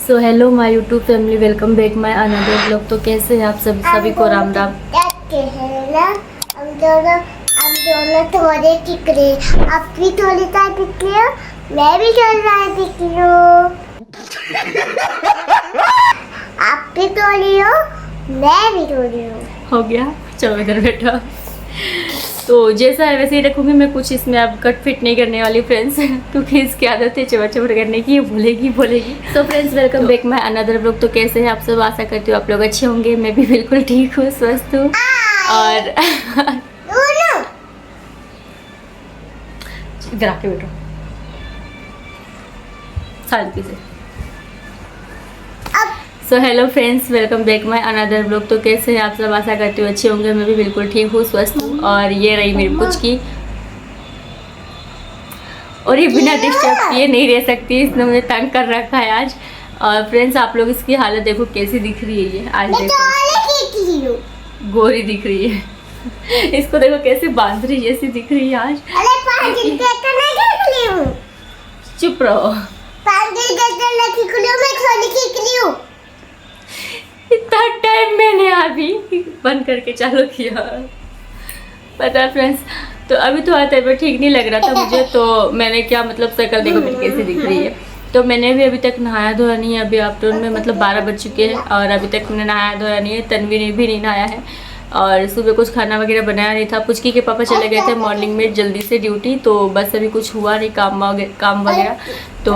So hello my YouTube family, welcome back my another blog. तो कैसे हैं आप सभी को राम राम। हम दोनों थोड़े दिख रहे, आप भी थोड़ी सा दिख रहे हो, मैं भी थोड़ा सा दिख रही हूँ। आप भी थोड़ी हो, मैं भी थोड़ी हूँ। हो गया, चलो इधर बैठा। तो जैसा है वैसे ही रखूँगी मैं, कुछ इसमें अब कट फिट नहीं करने वाली फ्रेंड्स, क्योंकि इसकी आदत है चबर चबर करने की, बोलेगी। तो friends welcome back my another blog. तो कैसे हैं आप सब, आशा करती हूँ आप लोग अच्छे होंगे। मैं भी बिल्कुल ठीक हूँ, स्वस्थ हूँ। और इधर आके बैठो शांति से। So hello friends, welcome back my another blog. तो कैसे हैं आप सब, आशा करती हूँ अच्छे होंगे। मैं भी बिल्कुल ठीक हूँ, स्वस्थ हूँ। और ये रही मेरी कुछ की, और ये बिना डिस्टर्ब किए नहीं रह सकती, इसने मुझे तंग कर रखा है आज। और फ्रेंड्स आप लोग इसकी हालत देखो कैसी दिख रही है ये आज। देखो गोरी दिख रही है, इसको देखो कैसे बांदरी जैसी दिख रही है आज। चुप रहो, इतना टाइम मैंने अभी बंद करके चालू किया, पता है फ्रेंड्स। तो अभी तो तबीयत ठीक नहीं लग रहा था मुझे, तो मैंने क्या मतलब शक्ल देखो मेरी कैसी दिख रही है। तो मैंने भी अभी तक नहाया धोया नहीं है। अभी आफ्टरनून में मतलब 12 बज चुके हैं और अभी तक मैंने नहाया धोया नहीं है। तन्वी ने भी नहीं नहाया है। और सुबह कुछ खाना वगैरह बनाया नहीं था। पुचकी के पापा चले गए थे मॉर्निंग में जल्दी से ड्यूटी, तो बस अभी कुछ हुआ नहीं काम वगैरह। तो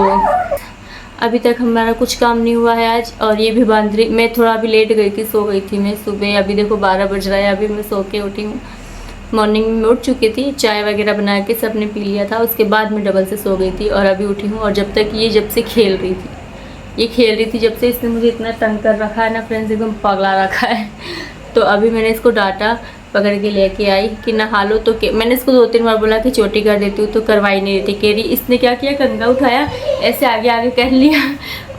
अभी तक हमारा कुछ काम नहीं हुआ है आज। और ये भी बांदरी, मैं थोड़ा अभी लेट गई थी, सो गई थी मैं सुबह। अभी देखो 12 बज रहा है, अभी मैं सो के उठी हूँ। मॉर्निंग में उठ चुकी थी, चाय वगैरह बना के सबने पी लिया था, उसके बाद मैं डबल से सो गई थी और अभी उठी हूँ। और जब से खेल रही थी, ये खेल रही थी जब से, इसने मुझे इतना तंग कर रखा है ना फ्रेंड्स, एकदम पगला रखा है। तो अभी मैंने इसको डांटा, पकड़ के लेके आई कि नहा लो। तो मैंने इसको 2-3 बार बोला कि चोटी कर देती हूँ, तो करवाई नहीं रही थी। कह रही, इसने क्या किया, कंघा उठाया ऐसे आगे आगे कर लिया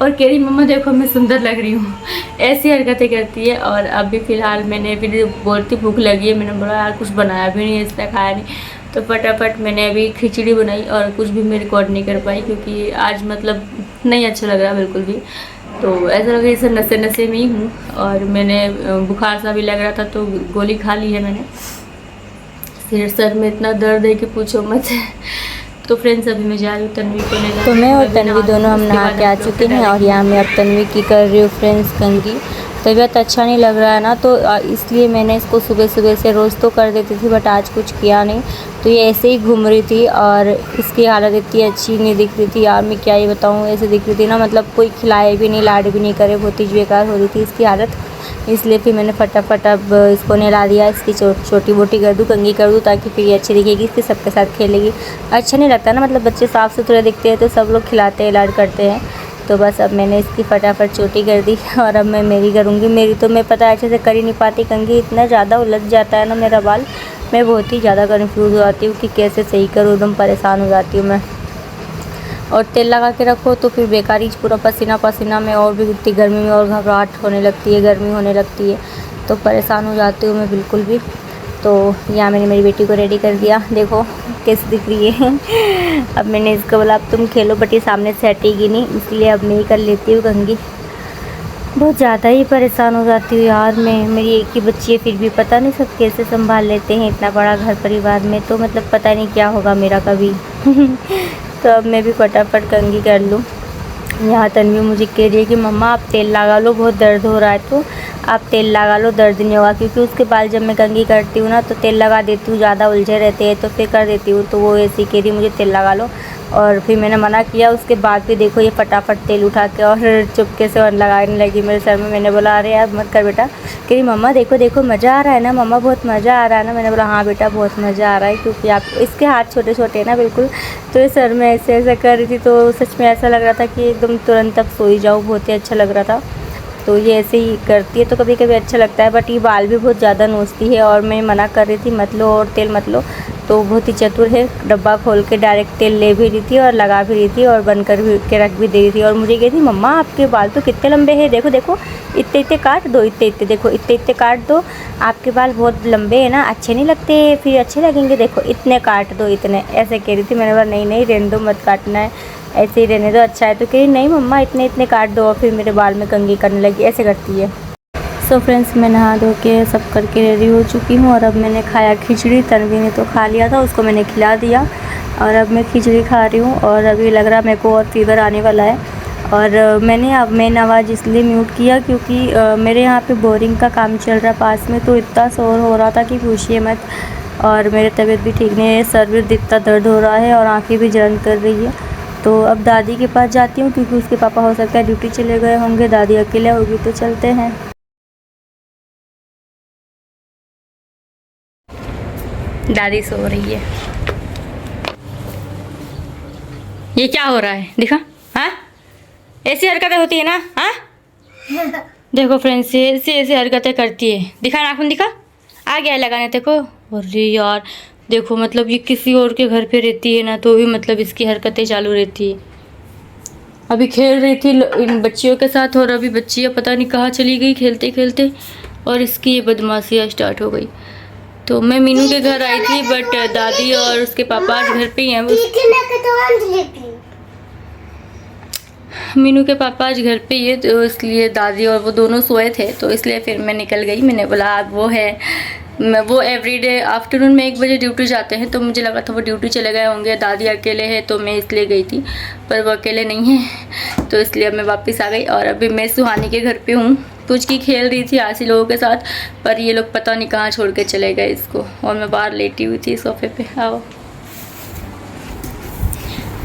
और कह रही मम्मा देखो मैं सुंदर लग रही हूँ, ऐसी हरकतें करती है। और अभी फ़िलहाल मैंने फिर बोलती भूख लगी है, मैंने बोला यार कुछ बनाया भी नहीं है, इसने खाया नहीं। तो फटाफट मैंने अभी खिचड़ी बनाई और कुछ भी मैं रिकॉर्ड नहीं कर पाई, क्योंकि आज मतलब नहीं अच्छा लग रहा बिल्कुल भी। तो ऐसा लग रहा है जैसे नशे नशे में ही हूँ। और मैंने बुखार सा भी लग रहा था, तो गोली खा ली है मैंने। सिर सर में इतना दर्द है कि पूछो मत। तो फ्रेंड्स अभी मैं जा रही हूँ तन्वी को लेकर। तो मैं और तन्वी दोनों हम नहा के आ चुके हैं और यहाँ मैं अब तन्वी की कर रही हूँ फ्रेंड्स कंघी। तबीयत अच्छा नहीं लग रहा है ना, तो इसलिए मैंने इसको सुबह सुबह से रोज़ तो कर देती थी, बट आज कुछ किया नहीं। तो ये ऐसे ही घूम रही थी और इसकी हालत इतनी अच्छी नहीं दिख रही थी यार, मैं क्या ही बताऊँ। ऐसे दिख रही थी ना, मतलब कोई खिलाए भी नहीं, लाड भी नहीं करे, बहुत ही बेकार हो रही थी इसकी हालत। इसलिए फिर मैंने फटाफट अब इसको नहला दिया, इसकी छोटी बोटी कर दूँ, कंघी कर दूँ, ताकि फिर ये अच्छी दिखेगी, फिर सबके साथ खेलेगी। अच्छा नहीं लगता ना, मतलब बच्चे साफ़ सुथरे दिखते हैं तो सब लोग खिलाते हैं, लाड करते हैं। तो बस अब मैंने इसकी फटाफट चोटी कर दी और अब मैं मेरी करूँगी। मेरी तो मैं पता अच्छे से कर ही नहीं पाती कंघी, इतना ज़्यादा उलझ जाता है ना मेरा बाल, मैं बहुत ही ज़्यादा कन्फ्यूज़ हो जाती हूँ कि कैसे सही करूँ, एकदम परेशान हो जाती हूँ मैं। और तेल लगा के रखो तो फिर बेकारी पूरा पसीना पसीना में, और भी इतनी गर्मी में और घबराहट होने लगती है, गर्मी होने लगती है, तो परेशान हो जाती हूँ मैं बिल्कुल भी। तो यहाँ मैंने मेरी बेटी को रेडी कर दिया, देखो कैसी दिख रही है। अब मैंने इसको बोला अब तुम खेलो, बट ये सामने से हटेगी नहीं, इसलिए अब मैं ही कर लेती हूँ कंघी। बहुत ज़्यादा ही परेशान हो जाती हूँ यार मैं, मेरी एक ही बच्ची है, फिर भी पता नहीं सब कैसे संभाल लेते हैं इतना बड़ा घर परिवार में, तो मतलब पता नहीं क्या होगा मेरा कभी। तो अब मैं भी फटाफट कंघी कर लूँ। यहाँ तन्वी मुझे कह रही है कि मम्मा आप तेल लगा लो, बहुत दर्द हो रहा है, तो आप तेल लगा लो, दर्द नहीं होगा। क्योंकि उसके बाल जब मैं कंघी करती हूँ ना, तो तेल लगा देती हूँ, ज़्यादा उलझे रहते हैं, तो फिर कर देती हूँ। तो वो ऐसी कह रही मुझे तेल लगा लो, और फिर मैंने मना किया। उसके बाद भी देखो ये फटाफट तेल उठा के और चुपके से लगाने लगी मेरे सर में। मैंने बोला अरे यार मत कर बेटा। कह रही मम्मा देखो देखो मज़ा आ रहा है ना मम्मा, बहुत मज़ा आ रहा है ना। मैंने बोला हाँ बेटा बहुत मज़ा आ रहा है, क्योंकि आप इसके हाथ छोटे छोटे हैं ना बिल्कुल, तो ये सर में ऐसे ऐसा कर रही थी, तो सच में ऐसा लग रहा था कि एकदम तुरंत अब सो ही जाऊँ, बहुत ही अच्छा लग रहा था। तो ये ऐसे ही करती है तो कभी कभी अच्छा लगता है, बट ये बाल भी बहुत ज़्यादा नोचती है। और मैं मना कर रही थी मत लो और तेल मत लो, तो बहुत ही चतुर है, डब्बा खोल के डायरेक्ट तेल ले भी रही थी और लगा भी रही थी और बंद कर भी के रख भी दे रही थी। और मुझे कहती मम्मा आपके बाल तो कितने लंबे हैं, देखो देखो इतने इतने काट दो, इतने इतने देखो इतने इतने काट दो, आपके बाल बहुत लंबे हैं ना, अच्छे नहीं लगते, फिर अच्छे लगेंगे, देखो इतने काट दो इतने, ऐसे कह रही थी। मैंने बोला नहीं नहीं रहने दो, मत काटना है। ऐसे ही रहने दो, अच्छा है। तो कही नहीं मम्मा इतने इतने काट दो, और फिर मेरे बाल में कंघी करने लगी, ऐसे करती है। सो फ्रेंड्स, मैं नहा धो के सब करके रेडी हो चुकी हूँ और अब मैंने खाया खिचड़ी। तन्वी ने तो खा लिया था, उसको मैंने खिला दिया और अब मैं खिचड़ी खा रही हूँ। और अभी लग रहा मेरे को और फीवर आने वाला है। और मैंने अब मेन आवाज़ इसलिए म्यूट किया क्योंकि मेरे यहाँ पे बोरिंग का काम चल रहा है पास में, तो इतना शोर हो रहा था कि पूछिए मत। और मेरी तबीयत भी ठीक नहीं है, सर भी इतना दर्द हो रहा है और आँखें भी जलन कर रही है। तो अब दादी के पास जाती हूँ क्योंकि उसके पापा हो सकता है ड्यूटी चले गए होंगे, दादी अकेले होगी, तो चलते हैं। दादी सो रही है। ये क्या हो रहा है दिखा? हाँ, ऐसी हरकतें होती है ना? हाँ, देखो फ्रेंड्स, ये ऐसी हरकतें करती है। दिखा नाखून, दिखा, आ गया है लगाने देखो। अरे यार देखो, मतलब ये किसी और के घर पे रहती है ना, तो भी मतलब इसकी हरकतें चालू रहती है। अभी खेल रही थी इन बच्चियों के साथ और अभी बच्चियाँ पता नहीं कहाँ चली गई खेलते खेलते, और इसकी ये बदमाशियाँ स्टार्ट हो गई। तो मैं मीनू के घर आई थी, बट दादी और उसके पापा आज घर पे ही हैं। मीनू के पापा आज घर पे ही है, तो इसलिए दादी और वो दोनों सोए थे, तो इसलिए फिर मैं निकल गई। मैंने बोला अब वो है, वो एवरीडे आफ्टरनून में 1 बजे ड्यूटी जाते हैं, तो मुझे लगा था वो ड्यूटी चले गए होंगे, दादी अकेले है, तो मैं इसलिए गई थी। पर वो अकेले नहीं है, तो इसलिए मैं वापस आ गई। और अभी मैं सुहानी के घर पे हूँ। कुछ की खेल रही थी आसी लोगों के साथ, पर ये लोग पता नहीं कहाँ छोड़ के चले गए इसको, और मैं बाहर लेटी हुई थी सोफे पे। आओ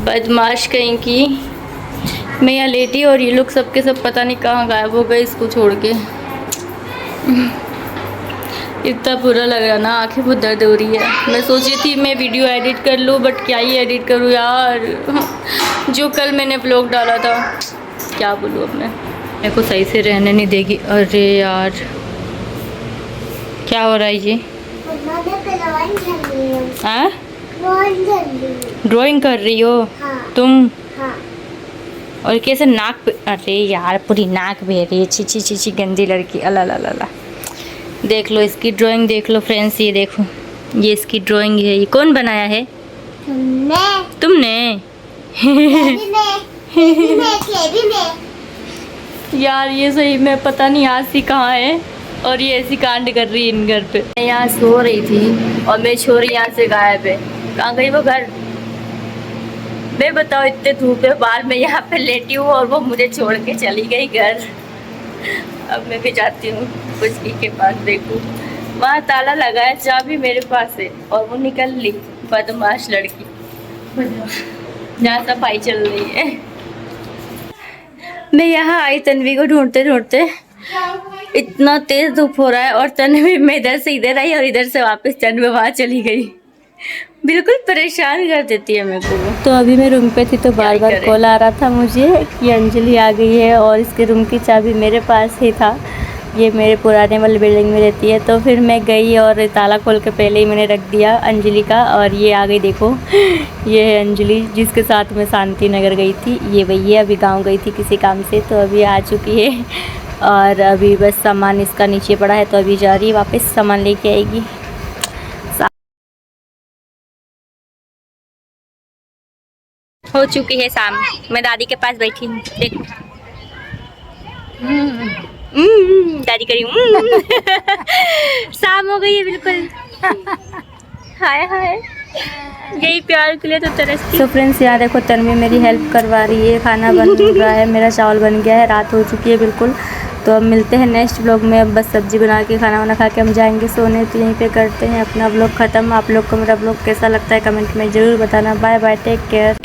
बदमाश कहीं की, मैं यहाँ लेटी और ये लोग सबके सब पता नहीं कहाँ गायब हो गए इसको छोड़ के। इतना बुरा लग रहा ना, आंखें बहुत दर्द हो रही है। मैं सोची थी मैं वीडियो एडिट कर लूँ, बट क्या ही एडिट करूँ यार। जो कल मैंने ब्लॉग डाला था, क्या बोलूँ अब मैं, मेरे को सही से रहने नहीं देगी। अरे यार क्या हो रहा है ये? हाँ, ड्राइंग कर रही हो तुम? हाँ। और कैसे नाक पे, अरे यार पूरी नाक बह रही है, छी छी छी छी, गंदी लड़की। अला ला ला ला, देख लो इसकी ड्राइंग, देख लो फ्रेंड्स, ये देखो, ये इसकी ड्राइंग है। ये कौन बनाया है? तुमने? यार ये सही में पता नहीं आसी कहाँ है, और ये ऐसी कांड कर रही है इन घर पे। मैं यहाँ सो रही थी और मेरी छोरी यहाँ से गायब है। कहाँ गई वो घर? मैं बताओ, इतने धूप है बाहर, मैं यहाँ पे लेटी हूँ और वो मुझे छोड़ के चली गई घर। अब मैं भी जाती हूँ उसकी के पास, देखूँ वहाँ ताला लगा है, चाबी मेरे पास है, और वो निकल ली। बदमाश लड़की, जहाँ सफाई चल रही है। मैं यहाँ आई तन्वी को ढूंढते ढूंढते, इतना तेज धूप हो रहा है, और तन्वी मैं इधर से इधर आई और इधर से वापस तन्वी वहाँ चली गई। बिल्कुल परेशान कर देती है मेरे को। तो अभी मैं रूम पे थी, तो बार बार कॉल आ रहा था मुझे कि अंजलि आ गई है, और इसके रूम की चाबी मेरे पास ही था। ये मेरे पुराने वाली बिल्डिंग में रहती है। तो फिर मैं गई और ताला खोल के पहले ही मैंने रख दिया अंजलि का, और ये आ गई। देखो ये है अंजलि, जिसके साथ मैं शांति नगर गई थी। ये भैया अभी गाँव गई थी किसी काम से, तो अभी आ चुकी है, और अभी बस सामान इसका नीचे पड़ा है, तो अभी जा रही है वापस सामान लेके आएगी। हो चुकी है शाम, मैं दादी के पास बैठी हूँ, देखो दादी करी शाम हो गई है बिल्कुल। हाय हाय, यही प्यार के लिए तो तरसती। तो फ्रेंड्स यहाँ देखो, तन्वी मेरी हेल्प करवा रही है, खाना बन रहा है, मेरा चावल बन गया है, रात हो चुकी है बिल्कुल। तो अब मिलते हैं नेक्स्ट व्लॉग में। अब बस सब्जी बना के खाना वाना खा के हम जाएंगे सोने, तो यहीं पे करते हैं अपना व्लॉग ख़त्म। आप लोग को मेरा व्लॉग कैसा लगता है कमेंट में ज़रूर बताना। Bye bye, take care.